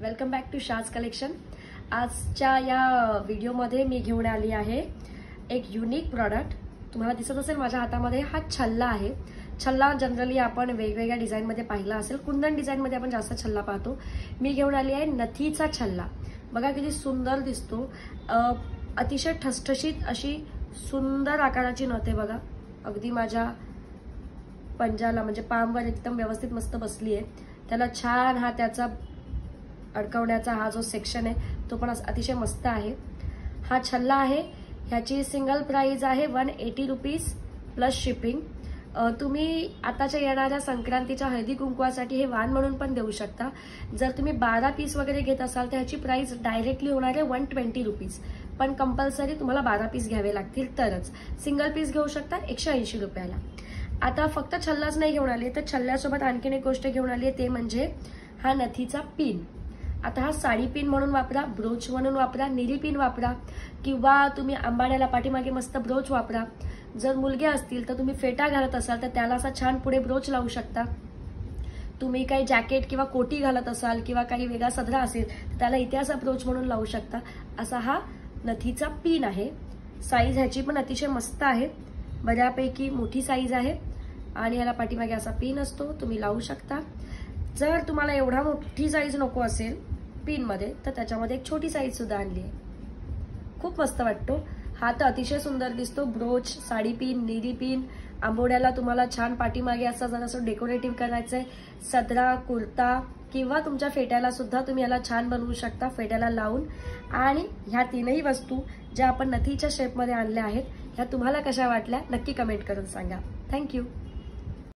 Welcome back to Shaz collection. आजच्या या व्हिडिओमध्ये मी घेऊन आली आहे एक युनिक प्रॉडक्ट। तुम्हाला दिसत असेल माझ्या हातामध्ये हा छल्ला आहे। छल्ला जनरली आपण वेगवेगळ्या डिझाइन मध्ये पाहिला असेल, कुंदन डिझाइन मध्ये आपण जास्त छल्ला पाहतो। मी घेऊन आली आहे नथीचा छल्ला। बघा किती सुंदर दिसतो। अतिशय ठसठशीत अशी सुंदर आकाराची नथ आहे बघा। अगदी माझ्या पंजाला म्हणजे पामवर एकदम व्यवस्थित मस्त बसली आहे। त्याला छान हा त्याचा अडकवण्याचा हा जो सेक्शन आहे तो पण अतिशय मस्त आहे। हा छल्ला आहे, ह्याची सिंगल प्राइस आहे 180 रुपीज प्लस शिपिंग। तुम्ही आताच्या येणाऱ्या संक्रांतीच्या हळदी कुंकवासाठी हे वाण म्हणून पण देऊ शकता। जर तुम्ही 12 पीस वगैरे घेत असाल तर ह्याची प्राइस डायरेक्टली होणार आहे 120 रुपीज, पण कंपल्सरी तुम्हाला 12 पीस घ्यावे लागतील तरच। सिंगल पीस घेऊ शकता 180 रुपयाला। आता फक्त छल्लाच नाही घेऊन आली, तर छल्ल्यासोबत आणखीन एक गोष्ट घेऊन आली आहे, ते म्हणजे हा नथीचा पिन। आता हा साडी पिन म्हणून वापरा, ब्रोच म्हणून वापरा, निरी पिन वापरा, किंवा तुम्ही आंबाड्याला पाठीमागे मस्त ब्रोच वापरा। जर मुलगे असतील तर तुम्ही फेटा घालत असाल तर त्याला असा छान पुढे ब्रोच लावू शकता। तुम्ही काही जॅकेट किंवा कोटी घालत असाल किंवा काही वेगळा सदरा असेल तर त्याला इथे असा ब्रोच म्हणून लावू शकता। असा हा नथीचा पिन आहे। साईज ह्याची पण अतिशय मस्त आहे, बऱ्यापैकी मोठी साईज आहे आणि ह्याला पाठीमागे असा पिन असतो, तुम्ही लावू शकता। जर तुम्हाला एवढा मोठी साईज नको असेल पिन मध्ये तर त्याच्यामध्ये एक छोटी साईज सुद्धा आणली आहे। खूप मस्त वाटतो हा, तर अतिशय सुंदर दिसतो। ब्रोच, साडी पिन, निरी पिन, आंबोड्याला तुम्हाला छान पाठीमागे असं जरासं डेकोरेटिव्ह करायचंय, सदरा, कुर्ता किंवा तुमच्या फेट्याला सुद्धा तुम्ही याला छान बनवू शकता फेट्याला लावून। आणि ह्या तीनही वस्तू ज्या आपण नथीच्या शेपमध्ये आणल्या आहेत ह्या तुम्हाला कशा वाटल्या नक्की कमेंट करून सांगा। थँक्यू।